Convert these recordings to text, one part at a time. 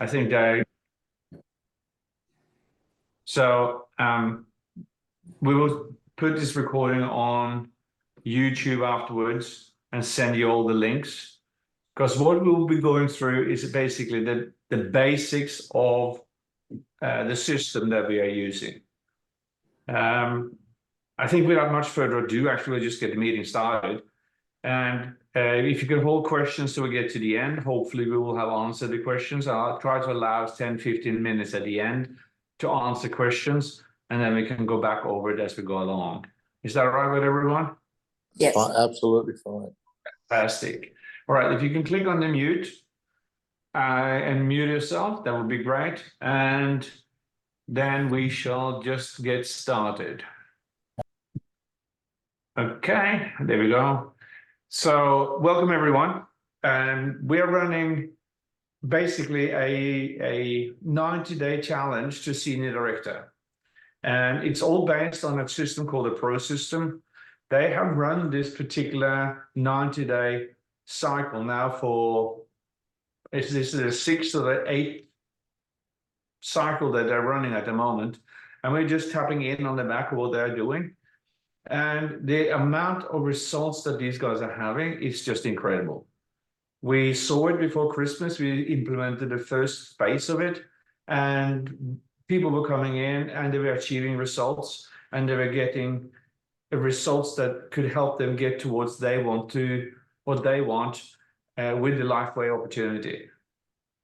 I think that so we will put this recording on YouTube afterwards and send you all the links, because what we'll be going through is basically the basics of the system that we are using. I think without much further ado, actually, we'll just get the meeting started. And if you can hold questions till we get to the end, hopefully we will have answered the questions. I'll try to allow us 10-15 minutes at the end to answer questions, and then we can go back over it as we go along. Is that all right with everyone? Yes. Absolutely fine. Fantastic. All right, if you can click on the mute and mute yourself, that would be great. And then we shall just get started. Okay, there we go. So welcome everyone. We are running basically a 90-day challenge to senior director. And it's all based on a system called the Pro system. They have run this particular 90-day cycle now for, this is the 6th or the 8th cycle that they're running at the moment. And we're just tapping in on the back of what they're doing. And the amount of results that these guys are having is just incredible. We saw it before Christmas. We implemented the first phase of it, and people were coming in and they were achieving results, and they were getting the results that could help them get towards what they want with the Lifeway opportunity.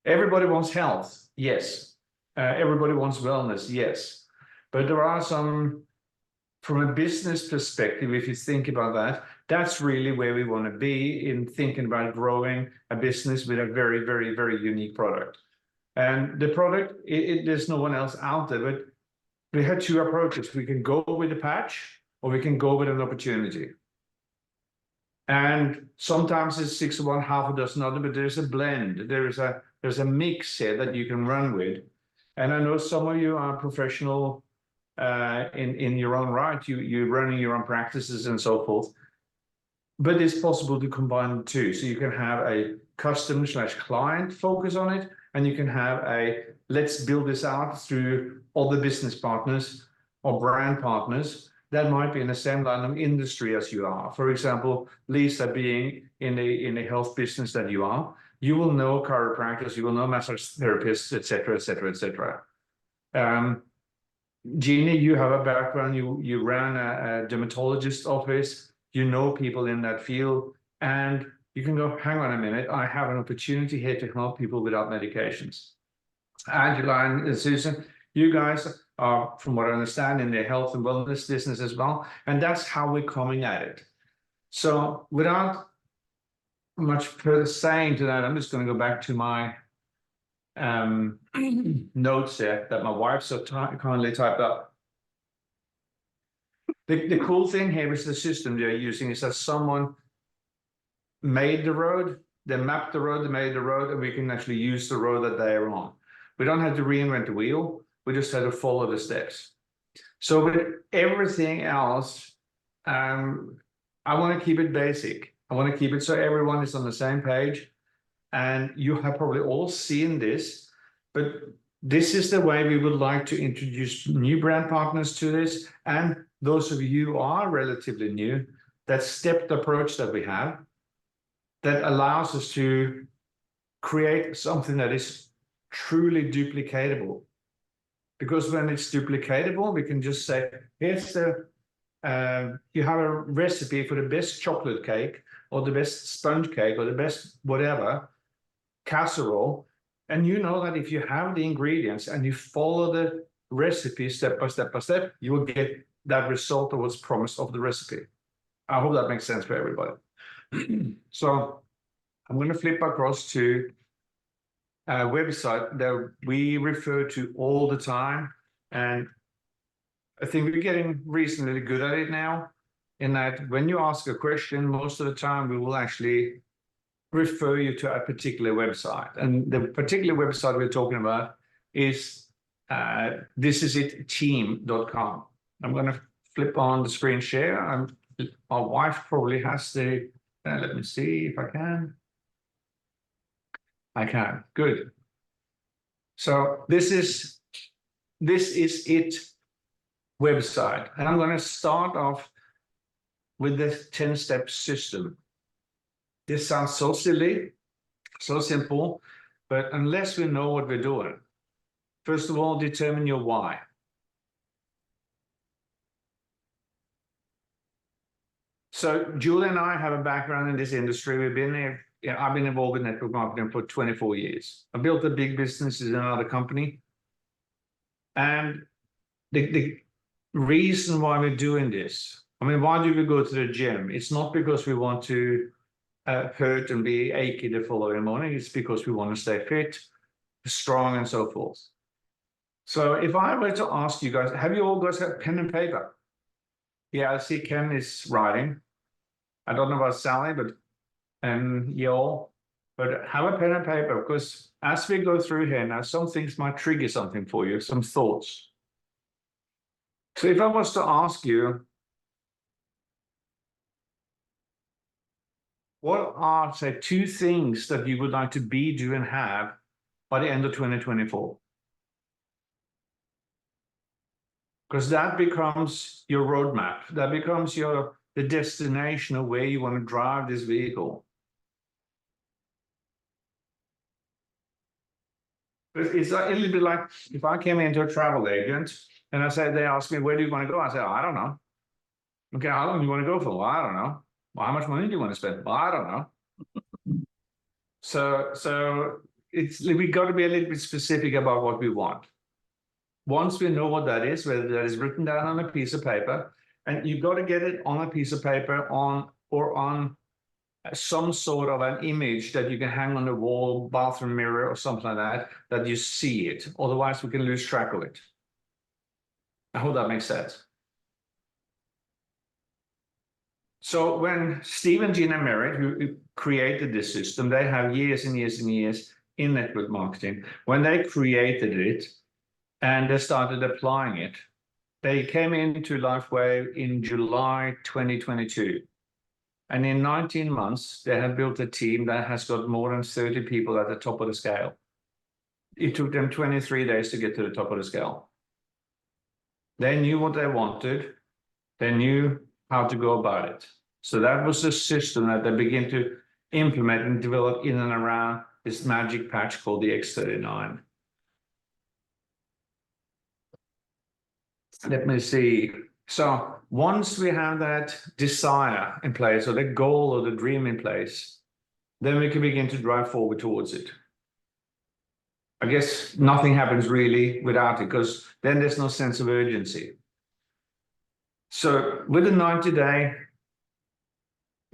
Everybody wants health, yes. Everybody wants wellness, yes. But there are some, from a business perspective, if you think about that, that's really where we want to be in thinking about growing a business with a very, very, very unique product. And the product, there's no one else out there, but we had two approaches. We can go with a patch, or we can go with an opportunity. And sometimes it's 6 of one, half a dozen other, but there's a blend. There's a mix here that you can run with. And I know some of you are professional in your own right. You're running your own practices and so forth. But it's possible to combine the two. So you can have a customer/client focus on it, and you can have a let's build this out through other business partners or brand partners that might be in the same line of industry as you are. For example, Lisa being in the health business that you are, you will know chiropractors, you will know massage therapists, etc., etc., etc. Jeannie, you have a background, you ran a dermatologist office, you know people in that field, and you can go, hang on a minute, I have an opportunity here to help people without medications. Angela and Susan, you guys are, from what I understand, in the health and wellness business as well, and that's how we're coming at it. So without much further saying to that, I'm just going to go back to my notes here that my wife so kindly typed up. The cool thing here is the system they're using is that someone made the road, they mapped the road, they made the road, and we can actually use the road that they are on. We don't have to reinvent the wheel, we just have to follow the steps. So with everything else, I want to keep it basic. I want to keep it so everyone is on the same page. And you have probably all seen this, but this is the way we would like to introduce new brand partners to this. And those of you who are relatively new, that stepped approach that we have, that allows us to create something that is truly duplicatable. Because when it's duplicatable, we can just say, here's the, you have a recipe for the best chocolate cake, or the best sponge cake, or the best whatever, casserole, and you know that if you have the ingredients and you follow the recipe step by step by step, you will get that result of what's promised of the recipe. I hope that makes sense for everybody. So I'm going to flip across to a website that we refer to all the time, and I think we're getting reasonably good at it now, in that when you ask a question, most of the time we will actually refer you to a particular website. And the particular website we're talking about is thisisitteam.com. I'm going to flip on the screen share. My wife probably has the, let me see if I can. I can, good. So this is it website. And I'm going to start off with the 10-step system. This sounds so silly, so simple, but unless we know what we're doing, first of all, determine your why. So Julie and I have a background in this industry. We've been there. I've been involved in network marketing for 24 years. I built a big business in another company. And the reason why we're doing this, I mean, why do we go to the gym? It's not because we want to hurt and be achy the following morning. It's because we want to stay fit, strong, and so forth. So if I were to ask you guys, have you all guys got pen and paper? Yeah, I see Ken is writing. I don't know about Sally, but y'all, but have a pen and paper, because as we go through here now, some things might trigger something for you, some thoughts. So if I was to ask you, what are, say, 2 things that you would like to be, do, and have by the end of 2024? Because that becomes your roadmap. That becomes the destination of where you want to drive this vehicle. It's a little bit like if I came into a travel agent and they asked me, where do you want to go? I said, oh, I don't know. Okay, how long do you want to go for? Well, I don't know. Well, how much money do you want to spend? Well, I don't know. So we got to be a little bit specific about what we want. Once we know what that is, whether that is written down on a piece of paper, and you've got to get it on a piece of paper on some sort of an image that you can hang on the wall, bathroom mirror, or something like that you see it. Otherwise, we can lose track of it. I hope that makes sense. So when Steve and Gina Merritt, who created this system, they have years and years and years in network marketing. When they created it and they started applying it, they came into Lifeway in July 2022. And in 19 months, they have built a team that has got more than 30 people at the top of the scale. It took them 23 days to get to the top of the scale. They knew what they wanted. They knew how to go about it. So that was the system that they began to implement and develop in and around this magic patch called the X39. Let me see. So once we have that desire in place, or the goal or the dream in place, then we can begin to drive forward towards it. I guess nothing happens really without it, because then there's no sense of urgency. So with a 90-day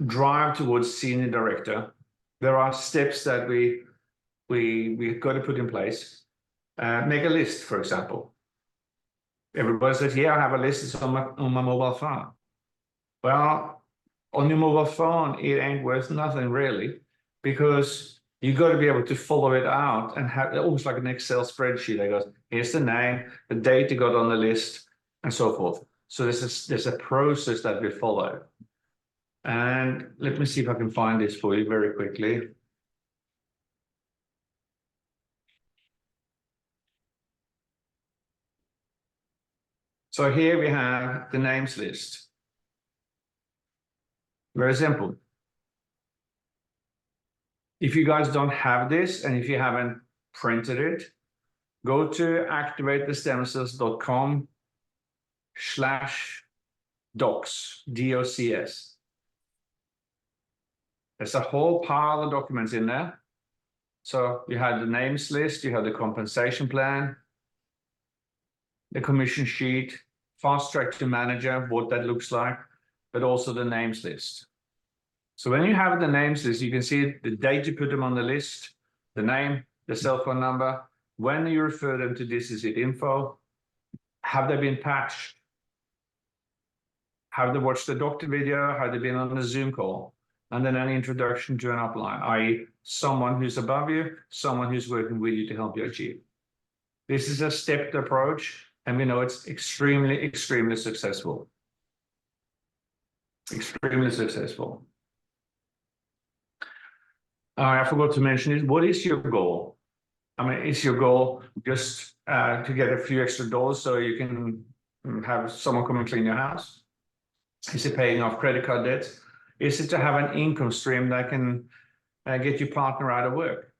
drive towards senior director, there are steps that we've got to put in place. Make a list, for example. Everybody says, yeah, I have a list, it's on my mobile phone. Well, on your mobile phone, it ain't worth nothing really, because you got to be able to follow it out and have almost like an Excel spreadsheet that goes, here's the name, the date you got on the list, and so forth. So there's a process that we follow. And let me see if I can find this for you very quickly. So here we have the names list. Very simple. If you guys don't have this, and if you haven't printed it, go to activatethestemcells.com/docs, DOCS. There's a whole pile of documents in there. So you have the names list, you have the compensation plan, the commission sheet, fast track to manager, what that looks like, but also the names list. So when you have the names list, you can see the date you put them on the list, the name, the cell phone number, when you refer them to This Is It info, have they been patched? Have they watched the doctor video? Have they been on a Zoom call? And then an introduction to an upline, i.e. someone who's above you, someone who's working with you to help you achieve. This is a stepped approach, and we know it's extremely, extremely successful. Extremely successful. I forgot to mention it. What is your goal? I mean, is your goal just to get a few extra dollars so you can have someone come and clean your house? Is it paying off credit card debts? Is it to have an income stream that can get your partner out of work?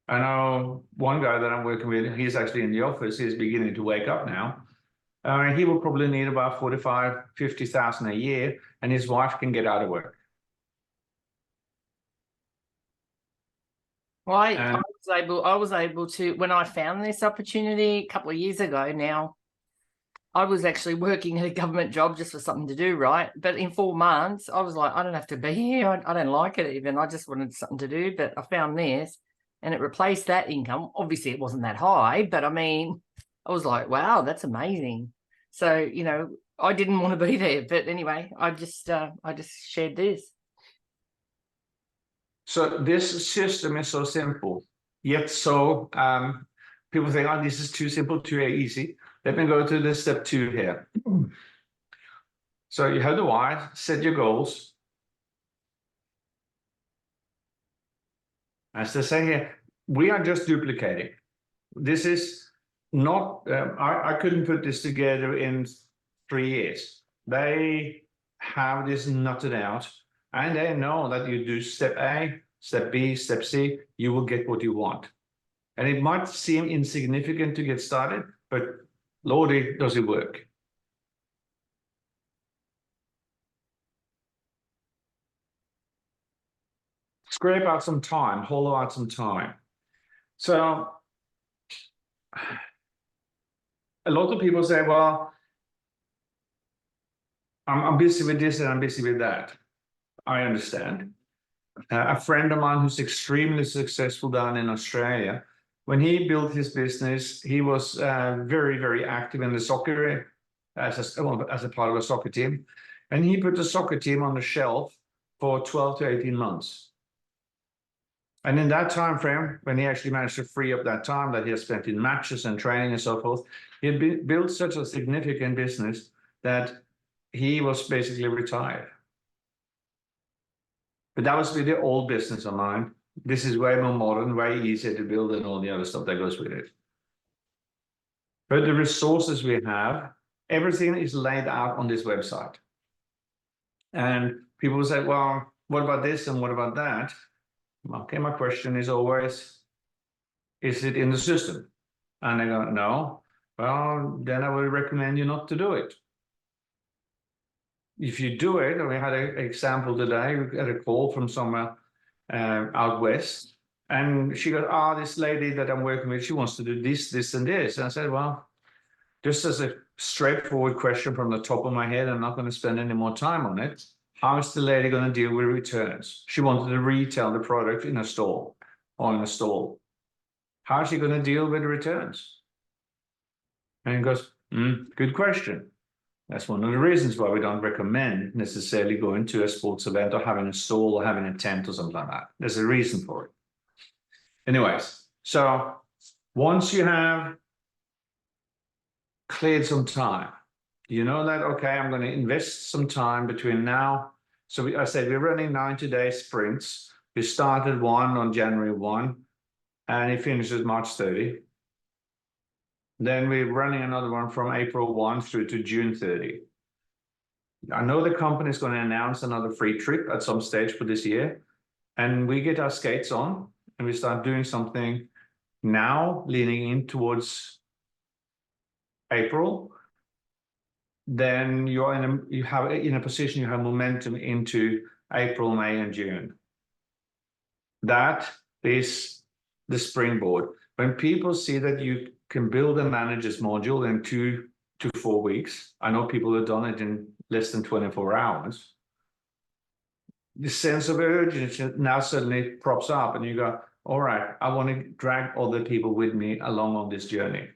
I know one guy that I'm working with, he's actually in the office, he's beginning to wake up now. He will probably need about 45, 50,000 a year, and his wife can get out of work. Well, I was able to, when I found this opportunity a couple of years ago now, I was actually working at a government job just for something to do, right? But in 4 months, I was like, I don't have to be here. I don't like it even. I just wanted something to do. But I found this and it replaced that income. Obviously, it wasn't that high, but I mean, I was like, wow, that's amazing. So, you know, I didn't want to be there. But anyway, I just shared this. So this system is so simple, yet so people think, oh, this is too simple, too easy. Let me go to the step 2 here. So you have the why, set your goals. As they say here, we are just duplicating. This is not, I couldn't put this together in 3 years. They have this knotted out, and they know that you do step A, step B, step C, you will get what you want. And it might seem insignificant to get started, but Lordy, does it work? Scrape out some time, hollow out some time. So a lot of people say, well, I'm busy with this and I'm busy with that. I understand. A friend of mine who's extremely successful down in Australia, when he built his business, he was very, very active in the soccer as a part of a soccer team. And he put the soccer team on the shelf for 12 to 18 months. And in that time frame, when he actually managed to free up that time that he had spent in matches and training and so forth, he had built such a significant business that he was basically retired. But that was with the old business of mine. This is way more modern, way easier to build and all the other stuff that goes with it. But the resources we have, everything is laid out on this website. And people will say, well, what about this and what about that? Okay, my question is always, is it in the system? And they go, no. Well, then I would recommend you not to do it. If you do it, and we had an example today, we got a call from somewhere out west, and she goes, this lady that I'm working with, she wants to do this, this, and this. And I said, well, just as a straightforward question from the top of my head, I'm not going to spend any more time on it. How is the lady going to deal with returns? She wanted to retail the product in a store or in a stall. How is she going to deal with returns? And he goes, good question. That's one of the reasons why we don't recommend necessarily going to a sports event or having a stall or having a tent or something like that. There's a reason for it. Anyways, so once you have cleared some time, you know that, okay, I'm going to invest some time between now. So I said, we're running 90-day sprints. We started one on January 1, and it finishes March 30. Then we're running another one from April 1 through to June 30. I know the company is going to announce another free trip at some stage for this year. And we get our skates on and we start doing something now, leaning in towards April. Then you're in a position, you have momentum into April, May, and June. That is the springboard. When people see that you can build a manager's module in 2 to 4 weeks, I know people have done it in less than 24 hours. The sense of urgency now suddenly props up and you go, all right, I want to drag other people with me along on this journey.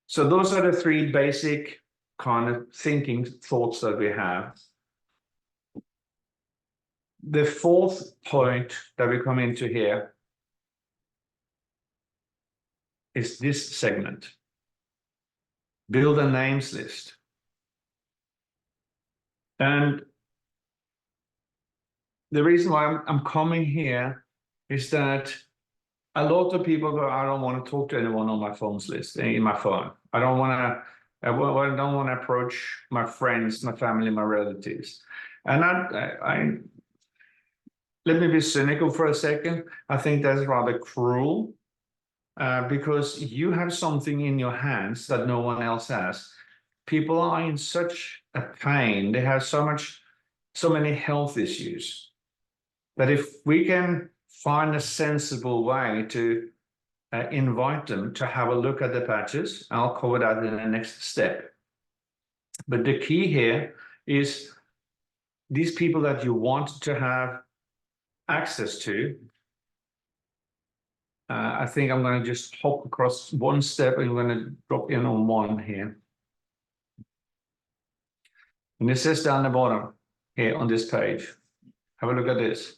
So those are the 3 basic kind of thoughts that we have. The 4th point that we come into here is this segment. Build a names list. And the reason why I'm coming here is that a lot of people go, I don't want to talk to anyone on my phones list in my phone. I don't want to. I don't want to approach my friends, my family, my relatives. And I let me be cynical for a second. I think that's rather cruel because you have something in your hands that no one else has. People are in such a pain. They have so many health issues that if we can find a sensible way to invite them to have a look at the patches, I'll cover that in the next step. But the key here is these people that you want to have access to. I think I'm going to just hop across one step and I'm going to drop in on one here. And it says down the bottom here on this page. Have a look at this.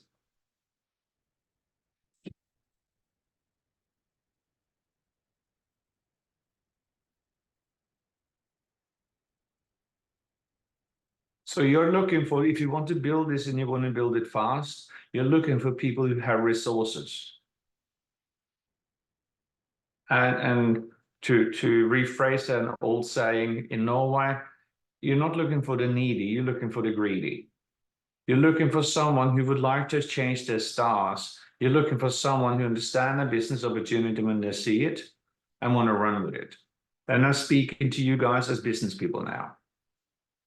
So you're looking for, if you want to build this and you want to build it fast, you're looking for people who have resources. And to rephrase an old saying in Norway, you're not looking for the needy, you're looking for the greedy. You're looking for someone who would like to change their stars. You're looking for someone who understands a business opportunity when they see it and want to run with it. And I'm speaking to you guys as business people now.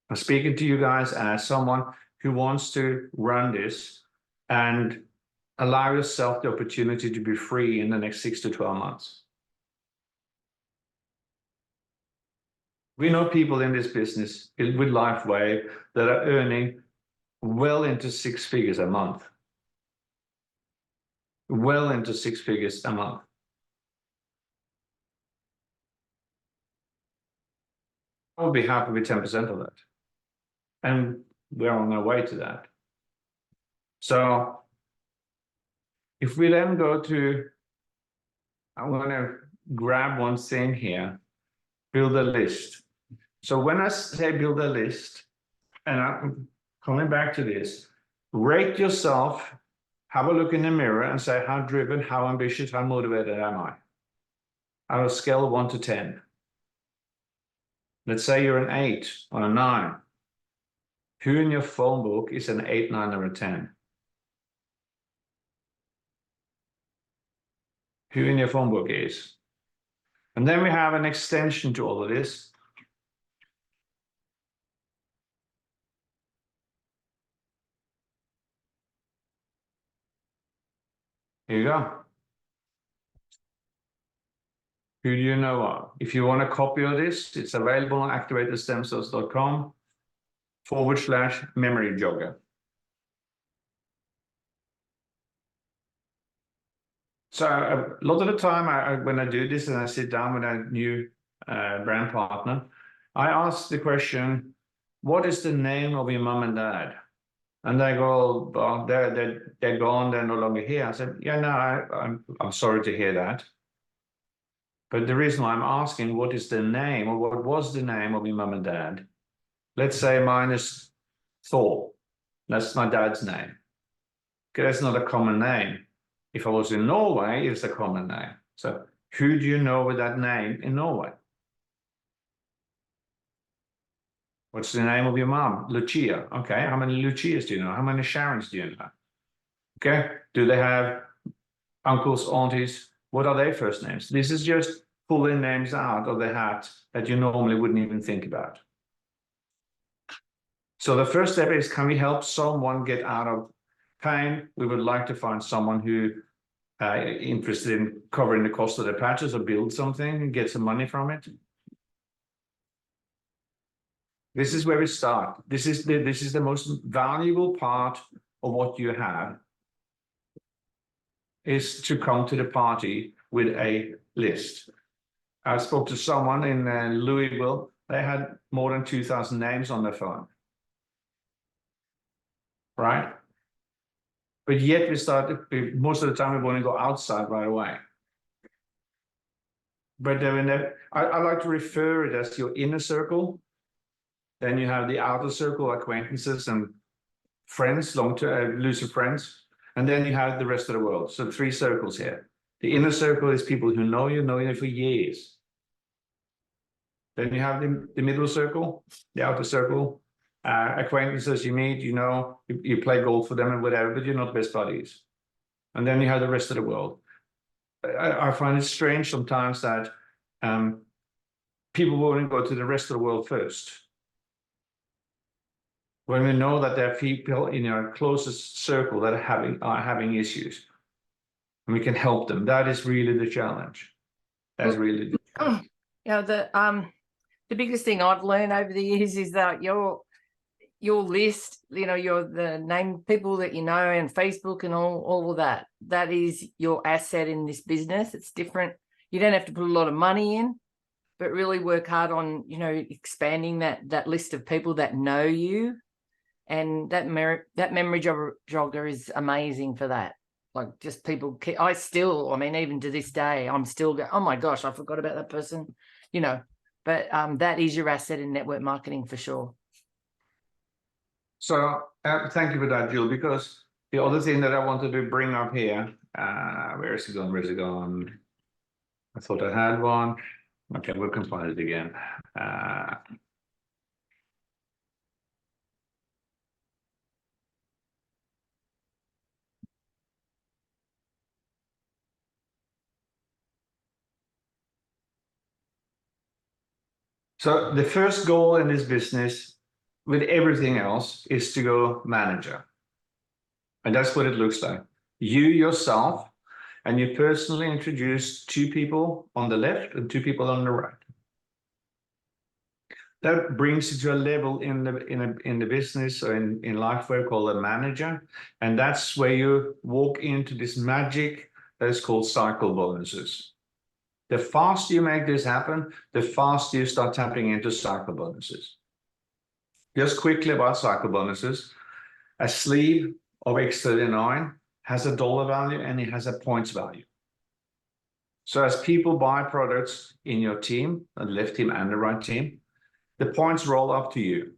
I'm speaking to you guys as someone who wants to run this and allow yourself the opportunity to be free in the next 6 to 12 months. We know people in this business with LifeWave that are earning well into 6 figures a month. Well into 6 figures a month. I would be happy with 10% of that. And we're on our way to that. So if we then go to, I'm going to grab one thing here, build a list. So when I say build a list, and I'm coming back to this, rate yourself, have a look in the mirror and say, how driven, how ambitious, how motivated am I? On a scale of 1 to 10. Let's say you're an 8 or a 9. Who in your phone book is an 8, 9, or a 10? Who in your phone book is? And then we have an extension to all of this. Here you go. Who do you know of? If you want a copy of this, it's available on activatedstemcells.com/memory jogger. So a lot of the time when I do this and I sit down with a new brand partner, I ask the question, what is the name of your mom and dad? And they go, well, they're gone, they're no longer here. I said, yeah, no, I'm sorry to hear that. But the reason why I'm asking, what is the name or what was the name of your mom and dad? Let's say mine is Thor. That's my dad's name. Okay, that's not a common name. If I was in Norway, it's a common name. So who do you know with that name in Norway? What's the name of your mom? Lucia. Okay, how many Lucias do you know? How many Sharons do you know? Okay, do they have uncles, aunties? What are their first names? This is just pulling names out of the hat that you normally wouldn't even think about. So the first step is, can we help someone get out of pain? We would like to find someone who interested in covering the cost of the patches or build something and get some money from it. This is where we start. This is the most valuable part of what you have, is to come to the party with a list. I spoke to someone in Louisville. They had more than 2,000 names on their phone. Right? But yet most of the time we want to go outside right away. But then I like to refer it as your inner circle. Then you have the outer circle, acquaintances and friends, long-term, looser friends. And then you have the rest of the world. So 3 circles here. The inner circle is people who know you for years. Then you have the middle circle, the outer circle, acquaintances you meet, you play golf with them and whatever, but you're not best buddies. And then you have the rest of the world. I find it strange sometimes that people won't go to the rest of the world first. When we know that there are people in our closest circle that are having issues, and we can help them. That is really the challenge. That's really the challenge. The biggest thing I've learned over the years is that your list, the name people that you know and Facebook and all of that, that is your asset in this business. It's different. You don't have to put a lot of money in, but really work hard on, expanding that list of people that know you. And that memory jogger is amazing for that. Like, just people, even to this day, I'm still going, oh my gosh, I forgot about that person, but that is your asset in network marketing for sure. So thank you for that, Jill, because the other thing that I wanted to bring up here, where is it gone? I thought I had one. Okay, we'll compile it again. So the first goal in this business, with everything else, is to go manager. And that's what it looks like. You yourself, and you personally introduce 2 people on the left and 2 people on the right. That brings you to a level in the business or in life where we call a manager. And that's where you walk into this magic that is called cycle bonuses. The faster you make this happen, the faster you start tapping into cycle bonuses. Just quickly about cycle bonuses. A sleeve of X39 has a dollar value and it has a points value. So as people buy products in your team, the left team and the right team, the points roll up to you.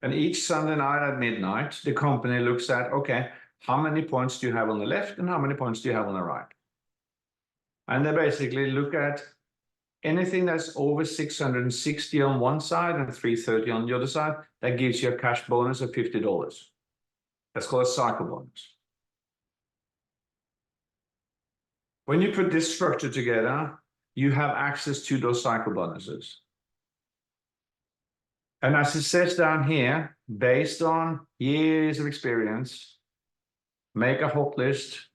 And each Sunday night at midnight, the company looks at, okay, how many points do you have on the left and how many points do you have on the right? And they basically look at anything that's over 660 on one side and 330 on the other side, that gives you a cash bonus of $50. That's called a cycle bonus. When you put this structure together, you have access to those cycle bonuses. And as it says down here, based on years of experience, make a hot list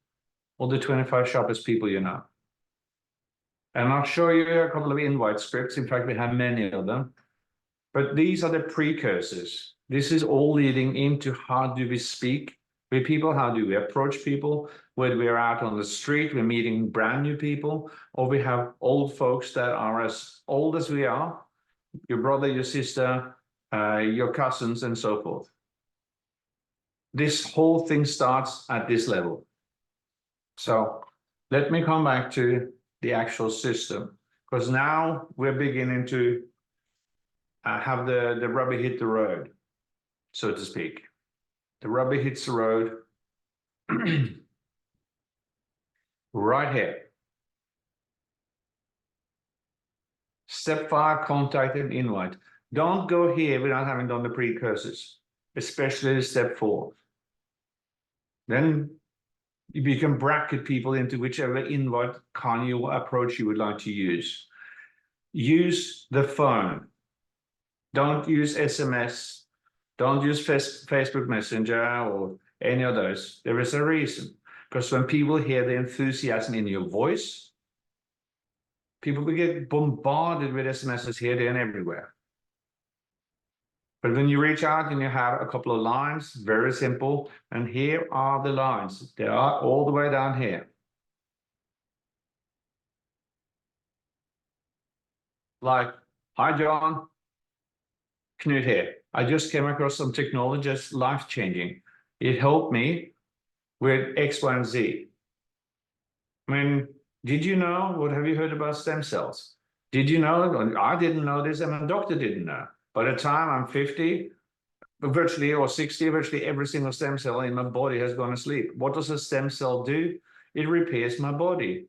of the 25 sharpest people you know. And I'll show you a couple of invite scripts. In fact, we have many of them. But these are the precursors. This is all leading into how do we speak with people? How do we approach people? Whether we're out on the street, we're meeting brand new people, or we have old folks that are as old as we are, your brother, your sister, your cousins, and so forth. This whole thing starts at this level. So let me come back to the actual system, because now we're beginning to have the rubber hit the road, so to speak. The rubber hits the road right here. Step 5, contact and invite. Don't go here without having done the precursors, especially step 4. Then you can bracket people into whichever invite kind of approach you would like to use. Use the phone. Don't use SMS. Don't use Facebook Messenger or any of those. There is a reason. Because when people hear the enthusiasm in your voice, people will get bombarded with SMSs here, there, and everywhere. But when you reach out and you have a couple of lines, very simple, and here are the lines. They are all the way down here. Like, hi, John. Knut here. I just came across some technology that's life-changing. It helped me with X, Y, and Z. I mean, did you know, what have you heard about stem cells? Did you know, I didn't know this, and my doctor didn't know. By the time I'm 50, virtually, or 60, virtually every single stem cell in my body has gone to sleep. What does a stem cell do? It repairs my body.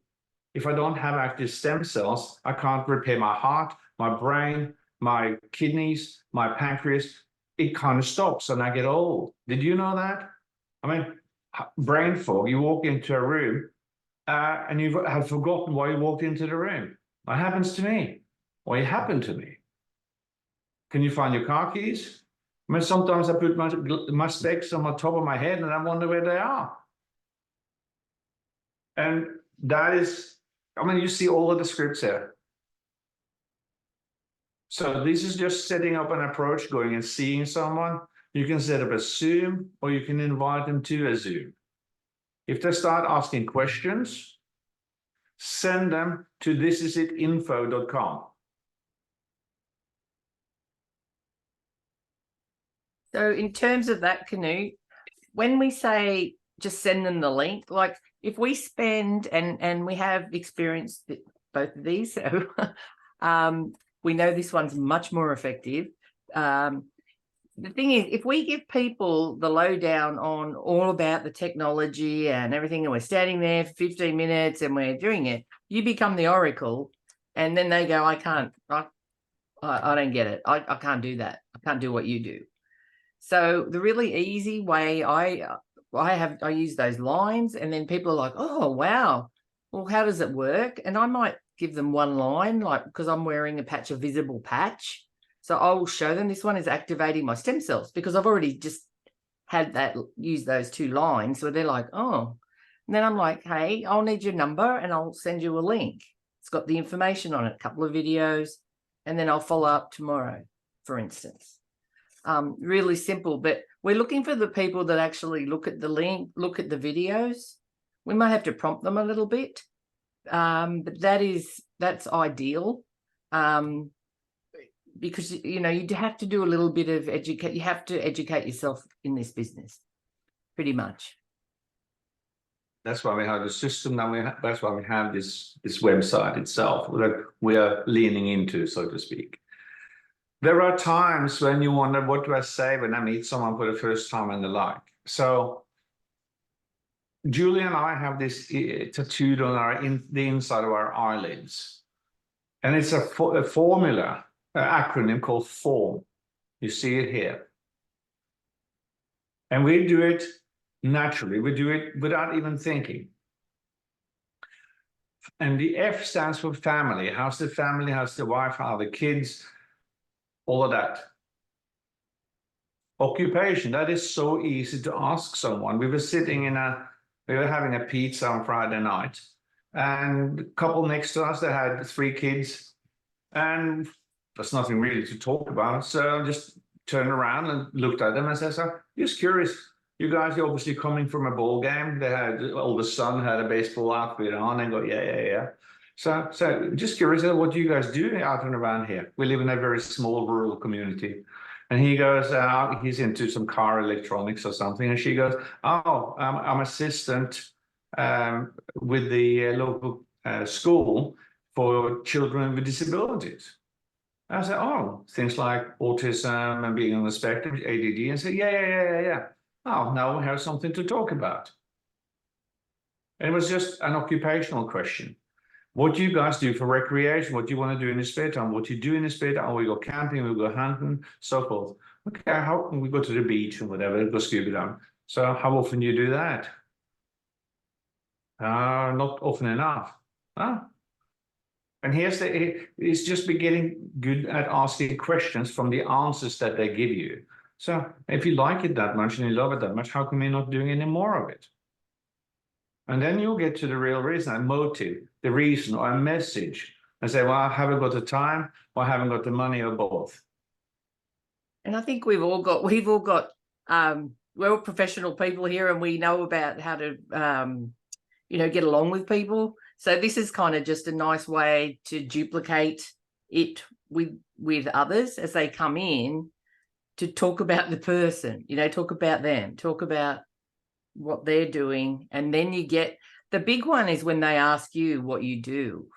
If I don't have active stem cells, I can't repair my heart, my brain, my kidneys, my pancreas. It kind of stops and I get old. Did you know that? I mean, brain fog, you walk into a room and you have forgotten why you walked into the room. What happens to me? Well, it happened to me. Can you find your car keys? I mean, sometimes I put my specs on the top of my head and I wonder where they are. And that is, I mean, you see all of the scripts here. So this is just setting up an approach, going and seeing someone. You can set up a Zoom or you can invite them to a Zoom. If they start asking questions, send them to thisisit.info.com. So in terms of that, Canute, when we say just send them the link, like if we spend, and we have experienced both of these, so we know this one's much more effective. The thing is, if we give people the lowdown on all about the technology and everything, and we're standing there for 15 minutes and we're doing it, you become the oracle, and then they go, I don't get it. I can't do that. I can't do what you do. So the really easy way I use those lines, and then people are like, oh, wow. Well, how does it work? And I might give them one line, like, because I'm wearing a visible patch. So I will show them this one is activating my stem cells, because I've already just had that, use those 2 lines. So they're like, oh, and then I'm like, hey, I'll need your number and I'll send you a link. It's got the information on it, a couple of videos, and then I'll follow up tomorrow, for instance. Really simple, but we're looking for the people that actually look at the link, look at the videos. We might have to prompt them a little bit, but that's ideal, because you have to do a little bit of educate. You have to educate yourself in this business, pretty much. That's why we have the system. That's why we have this website itself that we are leaning into, so to speak. There are times when you wonder, what do I say when I meet someone for the first time and the like? So Julie and I have this tattooed on the inside of our eyelids. And it's a formula, an acronym called FORM. You see it here. And we do it naturally. We do it without even thinking. And the F stands for family. How's the family? How's the wife? How are the kids? All of that. Occupation, that is so easy to ask someone. We were having a pizza on Friday night, and the couple next to us, they had 3 kids, and there's nothing really to talk about. So I just turned around and looked at them and said, so just curious, you guys are obviously coming from a ball game. They had, the son had a baseball outfit on, and go, yeah. So just curious, what do you guys do out and around here? We live in a very small rural community. And he goes, he's into some car electronics or something. And she goes, oh, I'm assistant with the local school for children with disabilities. I said, oh, things like autism and being on the spectrum, ADD. And I said, yeah. Oh, now we have something to talk about. And it was just an occupational question. What do you guys do for recreation? What do you want to do in your spare time? What do you do in your spare time? Oh, we go camping, we go hunting, so forth. Okay, how we go to the beach and whatever, go scuba diving. So how often do you do that? Not often enough. Huh? And it's just be getting good at asking questions from the answers that they give you. So if you like it that much and you love it that much, how come you're not doing any more of it? And then you'll get to the real reason, a motive, the reason or a message, and say, well, I haven't got the time, or I haven't got the money, or both. And I think we're all professional people here, and we know about how to, get along with people. So this is kind of just a nice way to duplicate it with others as they come in, to talk about the person, talk about them, talk about what they're doing. And then you get, the big one is when they ask you what you do.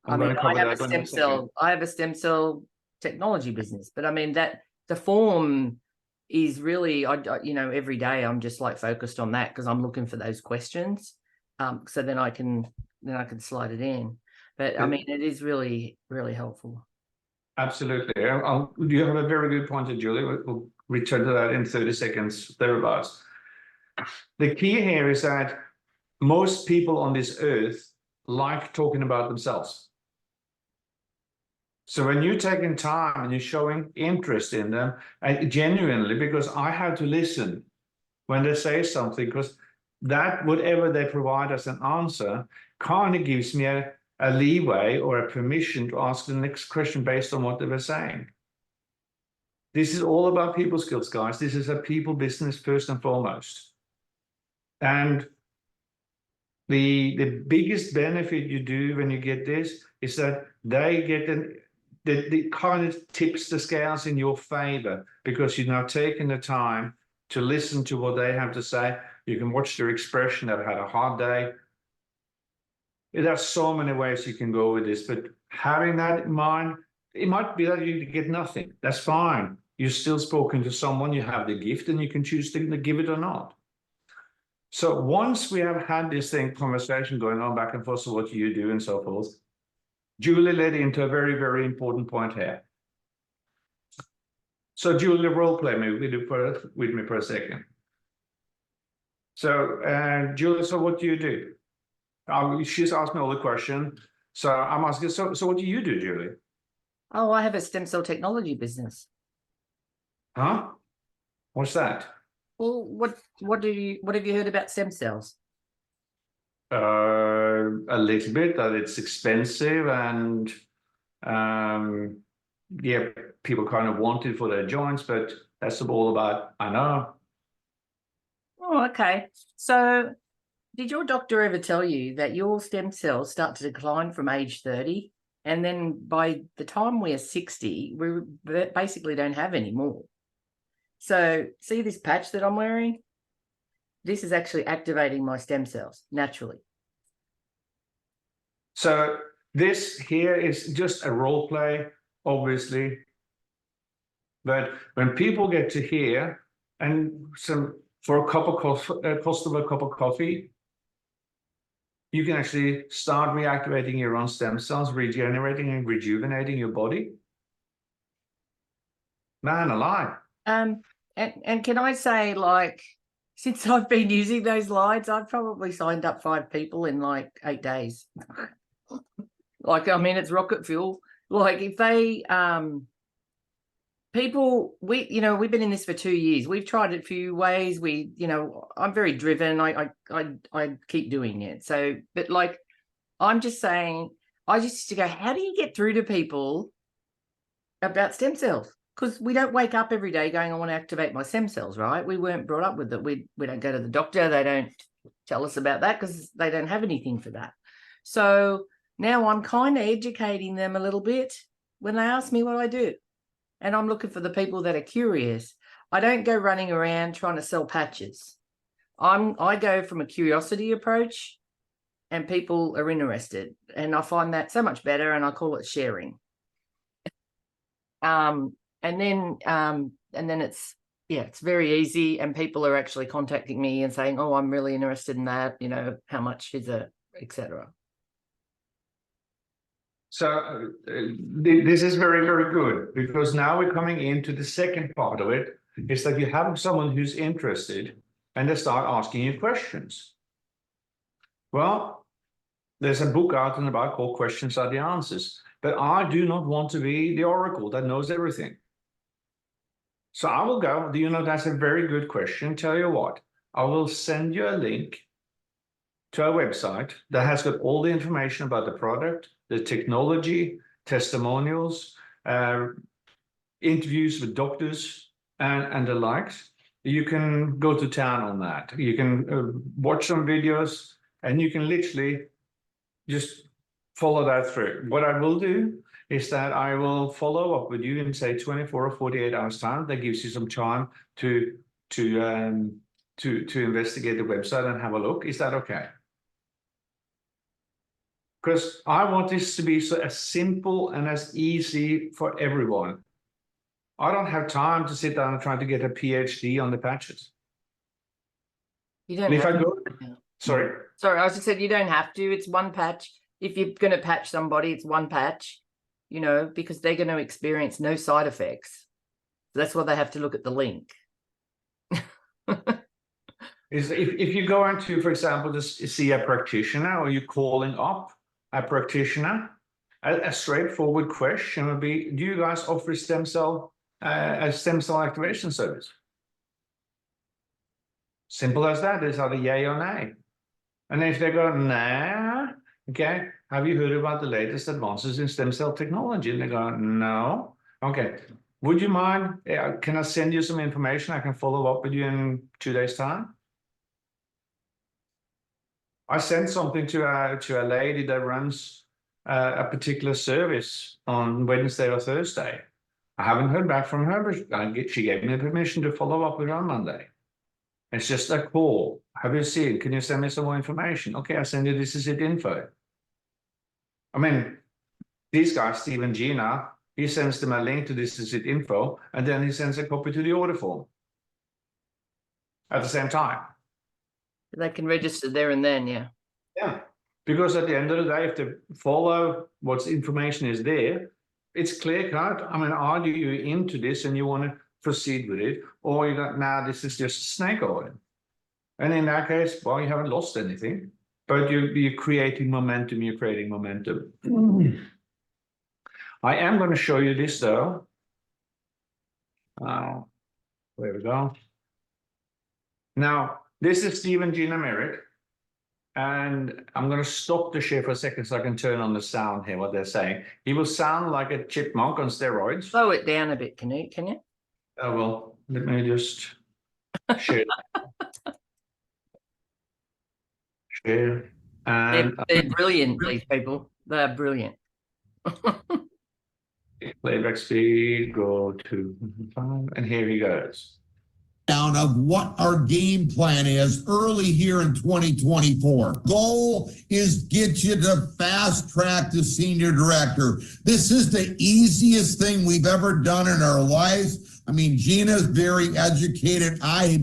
I have a stem cell technology business, but I mean that the form is really, you know, every day I'm just like focused on that because I'm looking for those questions. So then I can slide it in. But I mean, it is really, really helpful. Absolutely. You have a very good point, Julie. We'll return to that in 30 seconds, thereabouts. The key here is that most people on this earth like talking about themselves. So when you're taking time and you're showing interest in them, genuinely, because I have to listen when they say something, because that whatever they provide as an answer kind of gives me a leeway or a permission to ask the next question based on what they were saying. This is all about people skills, guys. This is a people business first and foremost. And the biggest benefit you do when you get this is that they get the kind of tips the scales in your favor because you've now taken the time to listen to what they have to say. You can watch their expression. They've had a hard day. There's so many ways you can go with this, but having that in mind, it might be that you get nothing. That's fine. You're still spoken to someone, you have the gift, and you can choose to give it or not. So once we have had this conversation going on back and forth, so what do you do and so forth, Julie led into a very, very important point here. So Julie, role play with me for a second. So Julie, so what do you do? She's asked me all the questions. So I'm asking, so what do you do, Julie? Oh, I have a stem cell technology business. Huh? What's that? Well, what have you heard about stem cells? A little bit that it's expensive and yeah, people kind of want it for their joints, but that's all about, I know. Oh, okay. So did your doctor ever tell you that your stem cells start to decline from age 30? And then by the time we're 60, we basically don't have any more. So see this patch that I'm wearing? This is actually activating my stem cells naturally. So this here is just a role play, obviously. But when people get to here and for a cup of coffee, cost of a cup of coffee, you can actually start reactivating your own stem cells, regenerating and rejuvenating your body. Man alive. And can I say, like, since I've been using those lines, I've probably signed up 5 people in like 8 days. Like, I mean, it's rocket fuel. Like, if they people, we've been in this for 2 years. We've tried it a few ways. I'm very driven. I keep doing it. So, but like, I'm just saying, I just used to go, how do you get through to people about stem cells? Because we don't wake up every day going, I want to activate my stem cells, right? We weren't brought up with it. We don't go to the doctor. They don't tell us about that because they don't have anything for that. So now I'm kind of educating them a little bit when they ask me what I do. And I'm looking for the people that are curious. I don't go running around trying to sell patches. I go from a curiosity approach and people are interested. And I find that so much better, and I call it sharing. And then it's very easy, and people are actually contacting me and saying, oh, I'm really interested in that, how much is it, etc. So this is very, very good, because now we're coming into the second part of it, is that you have someone who's interested and they start asking you questions. Well, there's a book out and about called Questions Are the Answers, but I do not want to be the oracle that knows everything. So I will go, that's a very good question. Tell you what, I will send you a link to a website that has got all the information about the product, the technology, testimonials, interviews with doctors and the likes. You can go to town on that. You can watch some videos, and you can literally just follow that through. What I will do is that I will follow up with you in, say, 24 or 48 hours time. That gives you some time to investigate the website and have a look. Is that okay? Because I want this to be as simple and as easy for everyone. I don't have time to sit down and try to get a PhD on the patches. You don't And if have I go, to. sorry, Sorry, I just said you don't have to. It's one patch. If you're going to patch somebody, it's one patch, you know, because they're going to experience no side effects. So that's why they have to look at the link. is if you go into, for example, just see a practitioner, or you're calling up a practitioner, a straightforward question would be, do you guys offer a stem cell activation service? Simple as that. Is either yay or nay. And if they go, nah, okay, have you heard about the latest advances in stem cell technology? And they go, no. Okay, would you mind, can I send you some information? I can follow up with you in 2 days' time. I sent something to a lady that runs a particular service on Wednesday or Thursday. I haven't heard back from her, but she gave me permission to follow up with her on Monday. It's just a call. Have you seen? Can you send me some more information? Okay, I'll send you this is it info. I mean, these guys, Steve and Gina, he sends them a link to this is it info, and then he sends a copy to the order form at the same time. They can register there and then, yeah. Yeah, because at the end of the day, if they follow what information is there, it's clear cut. I mean, are you into this and you want to proceed with it, or you go, nah, this is just snake oil. And in that case, well, you haven't lost anything, but you're creating momentum, you're creating momentum. I am going to show you this though. There we go. Now, this is Steve and Gina Merrick. And I'm going to stop the share for a second so I can turn on the sound here, what they're saying. He will sound like a chipmunk on steroids. Slow it down a bit, can you? Oh, well, let me just share. Share. And They're brilliant, these people. They're brilliant. playback speed, go to 5, and here he goes. Down of what our game plan is early here in 2024. Goal is get you to fast track to senior director. This is the easiest thing we've ever done in our lives. I mean, Gina's very educated. I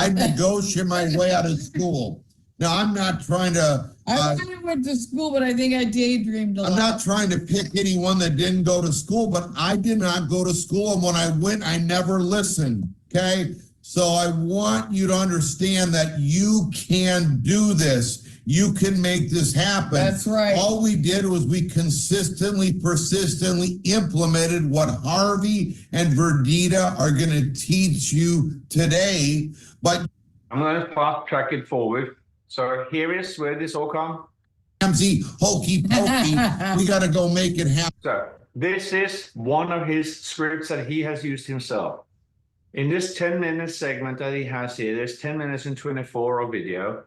negotiate my way out of school. Now, I'm not trying to. I went to school, but I think I daydreamed a lot. I'm not trying to pick anyone that didn't go to school, but I did not go to school. And when I went, I never listened. Okay. So I want you to understand that you can do this. You can make this happen. That's right. All we did was we persistently implemented what Harvey and Verdita are going to teach you today. But I'm going to fast track it forward. So here is where this all comes. Ramsey, hokey pokey, we got to go make it happen. So this is one of his scripts that he has used himself. In this 10-minute segment that he has here, there's 10 minutes and 24 of video.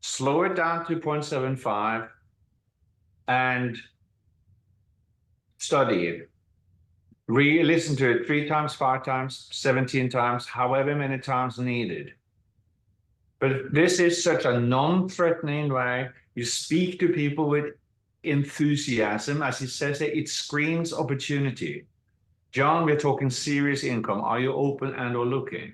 Slow it down to 0.75 and study it. Listen to it 3 times, 5 times, 17 times, however many times needed. But this is such a non-threatening way. You speak to people with enthusiasm. As he says, it screams opportunity. John, we're talking serious income. Are you open and or looking?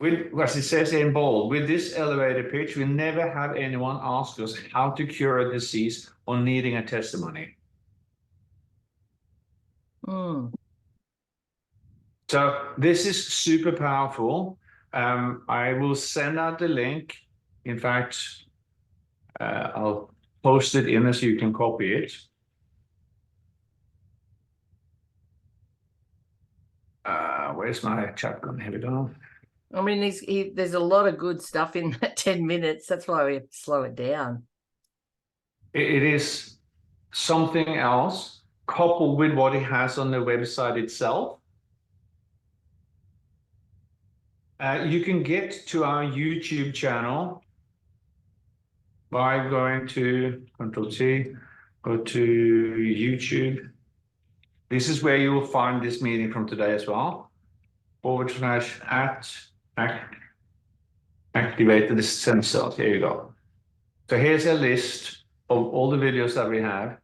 As it says in bold, with this elevator pitch, we never have anyone ask us how to cure a disease or needing a testimony. So this is super powerful. I will send out the link. In fact, I'll post it in so you can copy it. Where's my chat gun? Here we go. I mean, there's a lot of good stuff in that 10 minutes. That's why we have to slow it down. It is something else coupled with what he has on the website itself. You can get to our YouTube channel by going to Control-T, go to YouTube. This is where you will find this meeting from today as well. /activated the stem cells. Here you go. So here's a list of all the videos that we have.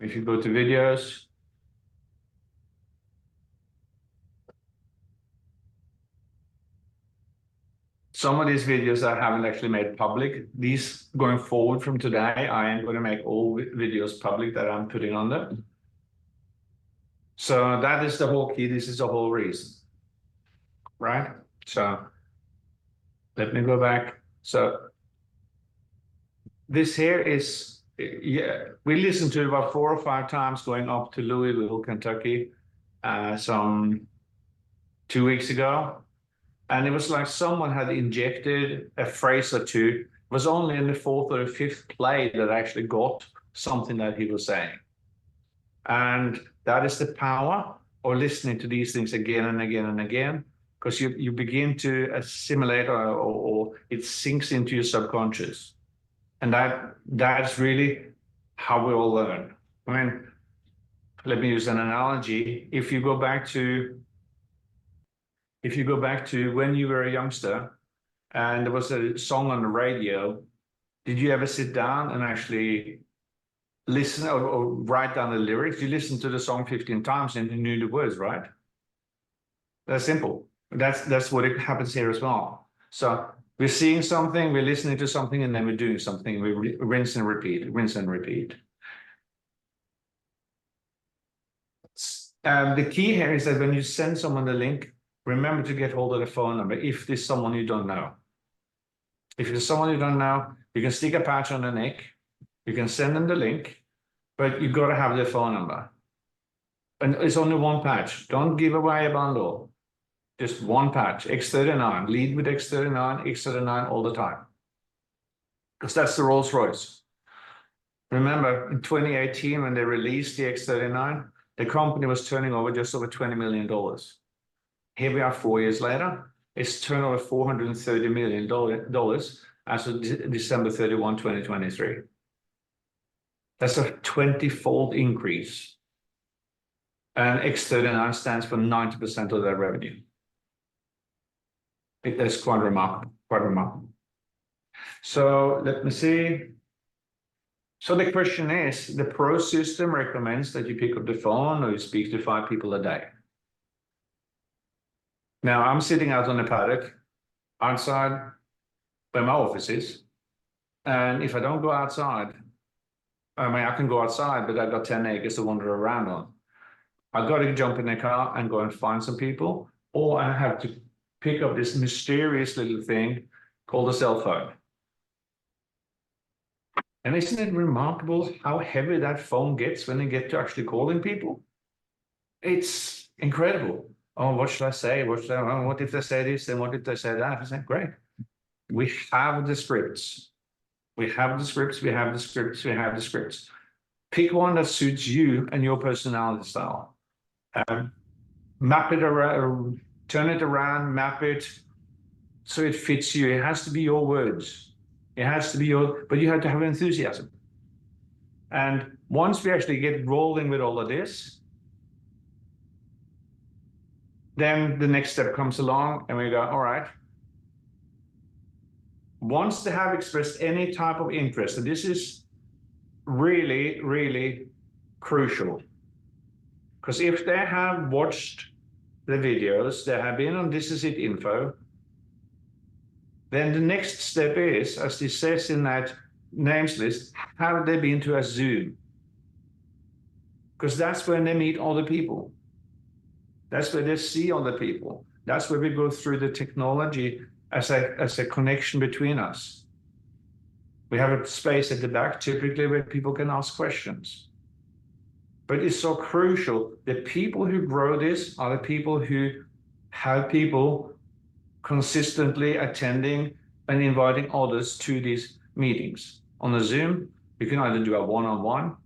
If you go to videos, some of these videos I haven't actually made public. These going forward from today, I am going to make all videos public that I'm putting on there. So that is the whole key. This is the whole reason, right? So let me go back. So this here is, yeah, we listened to it about 4 or 5 times going up to Louisville, Kentucky, some 2 weeks ago. And it was like someone had injected a phrase or two. It was only in the 4th or 5th play that I actually got something that he was saying. And that is the power of listening to these things again and again and again, because you begin to assimilate or it sinks into your subconscious. And that's really how we all learn. I mean, let me use an analogy. If you go back to when you were a youngster and there was a song on the radio, did you ever sit down and actually listen or write down the lyrics? You listened to the song 15 times and you knew the words, right? That's simple. That's what it happens here as well. So we're seeing something, we're listening to something, and then we're doing something. We rinse and repeat, rinse and repeat. The key here is that when you send someone the link, remember to get hold of the phone number if there's someone you don't know. If there's someone you don't know, you can stick a patch on the neck, you can send them the link, but you got to have their phone number. And it's only one patch. Don't give away a bundle. Just one patch, X39, lead with X39, X39 all the time. Because that's the Rolls Royce. Remember, in 2018, when they released the X39, the company was turning over just over $20 million. Here we are 4 years later, it's turned over $430 million as of December 31, 2023. That's a 20-fold increase. And X39 stands for 90% of their revenue. That's quite remarkable, quite remarkable. So let me see. So the question is, the Pro system recommends that you pick up the phone or you speak to 5 people a day. Now I'm sitting out on the paddock outside where my office is. And if I don't go outside, I mean, I can go outside, but I've got 10 acres to wander around on. I've got to jump in the car and go and find some people, or I have to pick up this mysterious little thing called a cell phone. And isn't it remarkable how heavy that phone gets when you get to actually calling people? It's incredible. Oh, what should I say? What if they say this? And what if they say that? I said, great. We have the scripts. We have the scripts. We have the scripts. We have the scripts. Pick one that suits you and your personality style. Map it around, turn it around, map it so it fits you. It has to be your words. It has to be your, but you have to have enthusiasm. And once we actually get rolling with all of this, then the next step comes along and we go, all right. Once they have expressed any type of interest, and this is really, really crucial, because if they have watched the videos, they have been on This Is It info, then the next step is, as it says in that names list, have they been to a Zoom? Because that's when they meet other people. That's where they see other people. That's where we go through the technology as a connection between us. We have a space at the back, typically, where people can ask questions. But it's so crucial. The people who grow this are the people who have people consistently attending and inviting others to these meetings. On the Zoom, you can either do a one-on-one,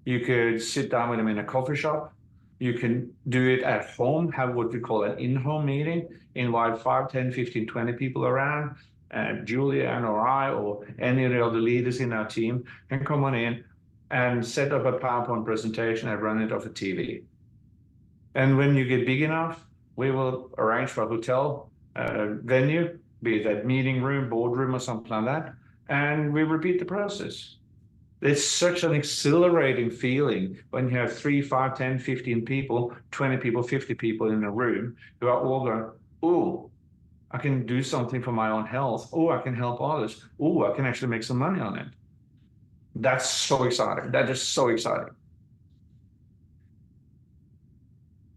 you could sit down with them in a coffee shop, you can do it at home, have what we call an in-home meeting, invite 5, 10, 15, 20 people around, and Julian or I or any of the other leaders in our team can come on in and set up a PowerPoint presentation and run it off a TV. And when you get big enough, we will arrange for a hotel venue, be it a meeting room, boardroom, or something like that, and we repeat the process. It's such an exhilarating feeling when you have 3, 5, 10, 15 people, 20 people, 50 people in a room who are all going, oh, I can do something for my own health. Oh, I can help others. Oh, I can actually make some money on it. That's so exciting. That is so exciting.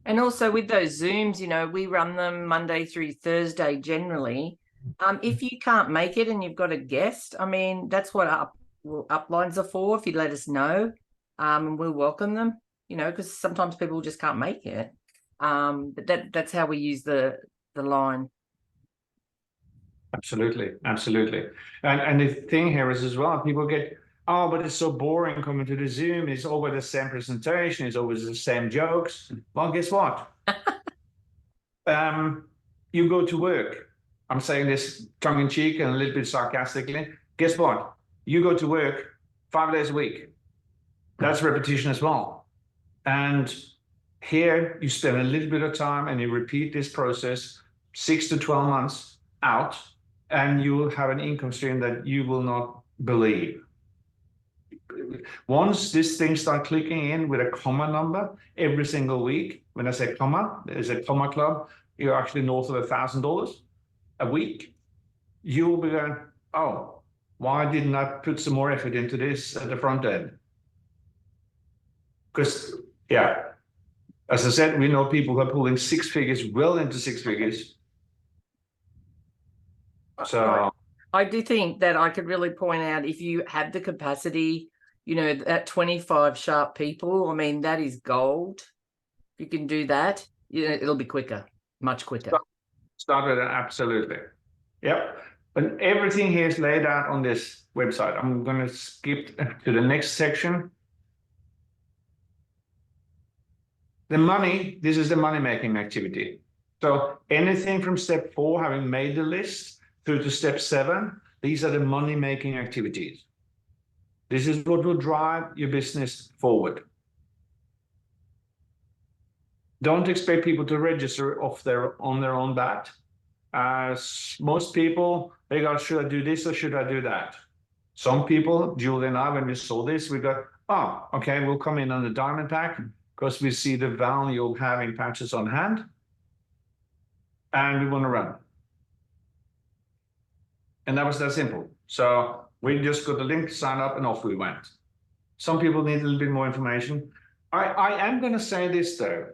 And also with those Zooms, you know, we run them Monday through Thursday generally. If you can't make it and you've got a guest, I mean, that's what uplines are for. If you let us know, and we'll welcome them, you know, because sometimes people just can't make it. But that's how we use the line. Absolutely, absolutely. And the thing here is as well, people get, oh, but it's so boring coming to the Zoom. It's always the same presentation. It's always the same jokes. Well, guess what? You go to work. I'm saying this tongue in cheek and a little bit sarcastically. Guess what? You go to work 5 days a week. That's repetition as well. And here you spend a little bit of time and you repeat this process 6 to 12 months out, and you will have an income stream that you will not believe. Once this thing starts clicking in with a comma number every single week, when I say comma, there's a comma club, you're actually north of $1,000 a week. You will be going, oh, why didn't I put some more effort into this at the front end? Because, yeah, as I said, we know people who are pulling 6 figures, well into 6 figures. So I do think that I could really point out, if you have the capacity, you know, that 25 sharp people, I mean, that is gold. If you can do that, you know, it'll be quicker, much quicker. Started absolutely. Yep. But everything here is laid out on this website. I'm going to skip to the next section. The money, this is the money-making activity. So anything from step 4, having made the list, through to step 7, these are the money-making activities. This is what will drive your business forward. Don't expect people to register on their own bat. Most people, they go, should I do this or should I do that? Some people, Julie and I, when we saw this, we go, oh, okay, we'll come in on the diamond pack because we see the value of having patches on hand and we want to run. And that was that simple. So we just got the link, sign up, and off we went. Some people need a little bit more information. I am going to say this though.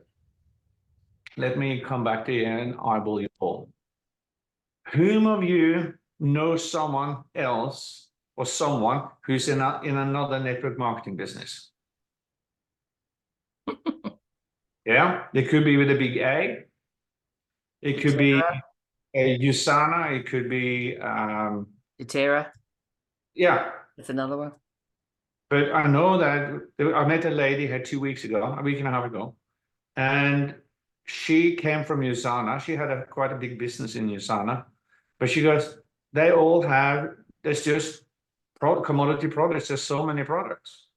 Let me come back to you and eyeball you all. Whom of you knows someone else or someone who's in another network marketing business? Yeah, it could be with a big A. It could be a USANA. It could be Itera, yeah. that's another one. But I know that I met a lady here 2 weeks ago, a week and a half ago, and she came from USANA. She had quite a big business in USANA, but she goes, they all have, there's just commodity products. There's so many products.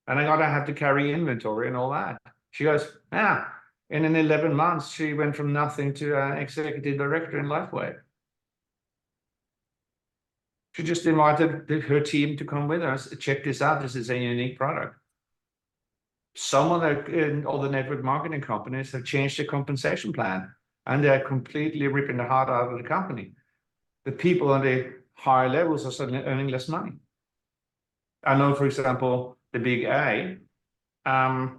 And I gotta have to carry inventory and all that. She goes, yeah. And in 11 months, she went from nothing to an executive director in Lifeway. She just invited her team to come with us. Check this out. This is a unique product. Some of the all the network marketing companies have changed their compensation plan, and they're completely ripping the heart out of the company. The people on the higher levels are suddenly earning less money. I know, for example, the big A, the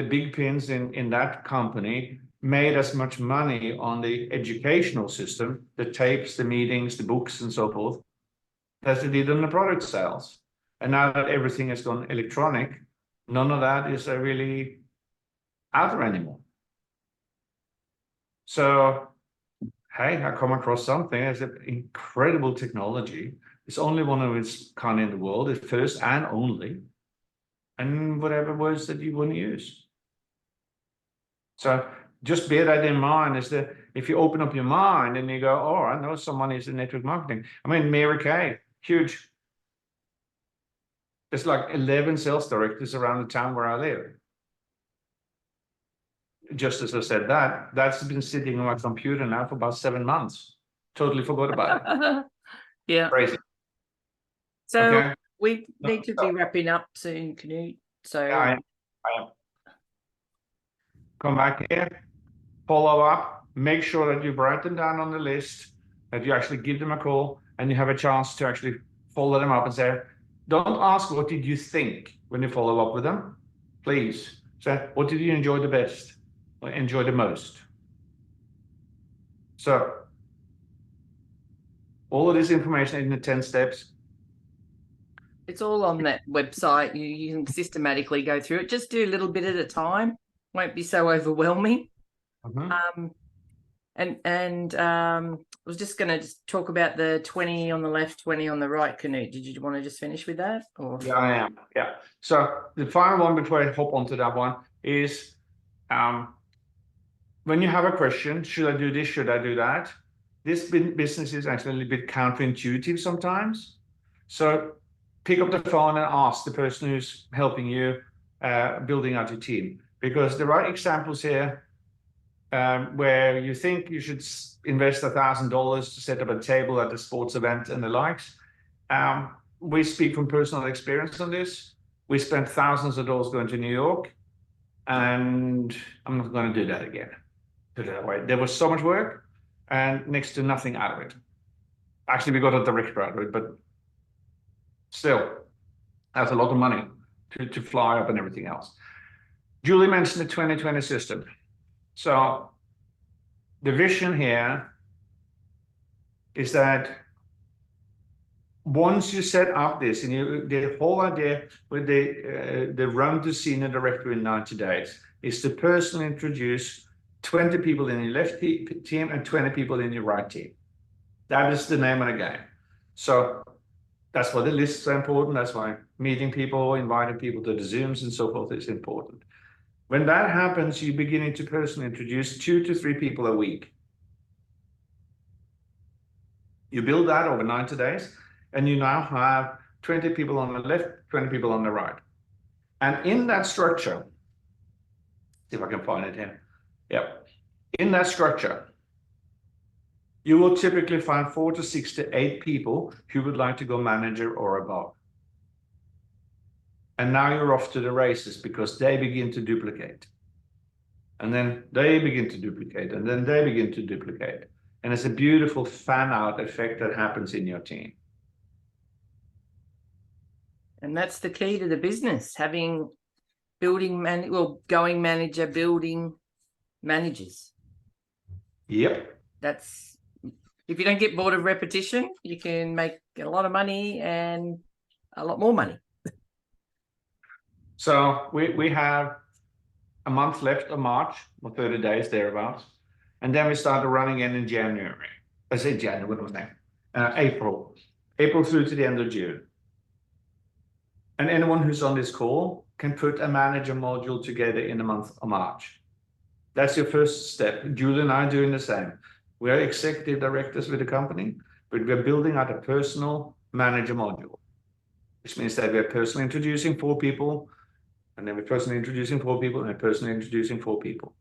big pins in that company made as much money on the educational system, the tapes, the meetings, the books, and so forth, as they did on the product sales. And now that everything has gone electronic, none of that is really out there anymore. So, hey, I come across something as an incredible technology. It's only one of its kind in the world. It's first and only. And whatever words that you want to use. So just bear that in mind, is that if you open up your mind and you go, oh, I know someone is in network marketing. I mean, Mary Kay, huge. There's like 11 sales directors around the town where I live. Just as I said that, that's been sitting on my computer now for about 7 months. Totally forgot about it. Yeah. Crazy. So Okay. We No, need to be wrapping up soon, Canute. So Yeah, I am. Come back here, follow up, make sure that you write them down on the list, that you actually give them a call, and you have a chance to actually follow them up and say, don't ask what did you think when you follow up with them. Please say, what did you enjoy the best or enjoy the most? So all of this information in the 10 steps. it's all on that website. You can systematically go through it. Just do a little bit at a time. Won't be so overwhelming. Mhm. I was just going to talk about the 20 on the left, 20 on the right, Canute. Did you want to just finish with that? Or Yeah, I am. Yeah. So the final one before I hop onto that one is when you have a question, should I do this? Should I do that? This business is actually a little bit counterintuitive sometimes. So pick up the phone and ask the person who's helping you building out your team, because there are examples here where you think you should invest $1,000 to set up a table at a sports event and the likes. We speak from personal experience on this. We spent thousands of dollars going to New York, and I'm not going to do that again. Put it that way. There was so much work and next to nothing out of it. Actually, we got a director out of it, but still, that's a lot of money to fly up and everything else. Julie mentioned the 2020 system. So the vision here is that once you set up this, and the whole idea with the run to senior director in 90 days is to personally introduce 20 people in your left team and 20 people in your right team. That is the name of the game. So that's why the lists are important. That's why meeting people, inviting people to the Zooms and so forth is important. When that happens, you're beginning to personally introduce 2 to 3 people a week. You build that over 90 days, and you now have 20 people on the left, 20 people on the right. And in that structure, see if I can find it here. Yep. In that structure, you will typically find 4 to 6 to 8 people who would like to go manager or above. And now you're off to the races because they begin to duplicate. And then they begin to duplicate, and then they begin to duplicate. And it's a beautiful fan out effect that happens in your team. and that's the key to the business, having going manager, building managers. Yep. That's, if you don't get bored of repetition, you can make a lot of money and a lot more money. So we have a month left of March, or 30 days thereabouts. And then we started running in January. I say January, what was that? April through to the end of June. And anyone who's on this call can put a manager module together in the month of March. That's your first step. Julie and I are doing the same. We are executive directors with the company, but we're building out a personal manager module, which means that we're personally introducing 4 people, and then we're personally introducing 4 people, and we're personally introducing 4 people.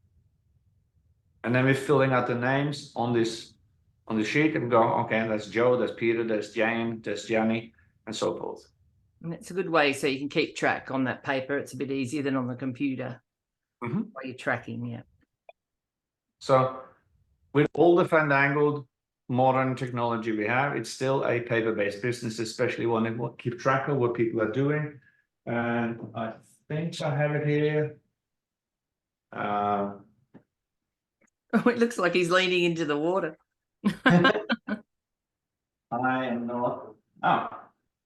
And then we're filling out the names on the sheet and go, okay, that's Joe, that's Peter, that's Jane, that's Gianni, and so forth. And it's a good way so you can keep track on that paper. It's a bit easier than on the computer while you're tracking, yeah. So with all the fandangled modern technology we have, it's still a paper-based business, especially when you keep track of what people are doing. And I think I have it here. Oh, it looks like he's leaning into the water. I am not. Oh,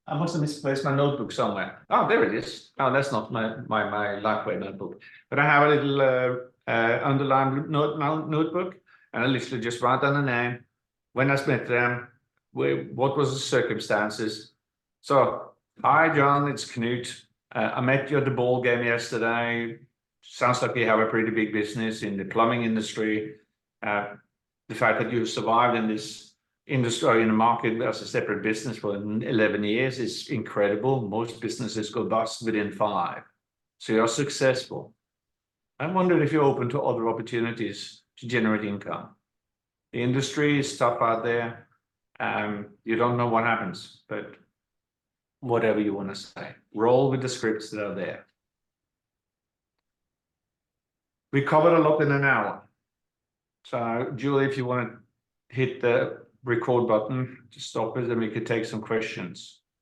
I must have misplaced my notebook somewhere. Oh, there it is. Oh, that's not my Lifeway notebook. But I have a little underlined notebook, and I literally just write down the name, when I met them, what was the circumstances. So, hi John, it's Knut. I met you at the ball game yesterday. Sounds like you have a pretty big business in the plumbing industry. The fact that you survived in this industry, in the market as a separate business for 11 years is incredible. Most businesses go bust within 5. So you're successful. I wonder if you're open to other opportunities to generate income. The industry is tough out there. You don't know what happens, but whatever you want to say. Roll with the scripts that are there. We covered a lot in an hour. So Julie, if you want to hit the record button to stop it, then we could take some questions.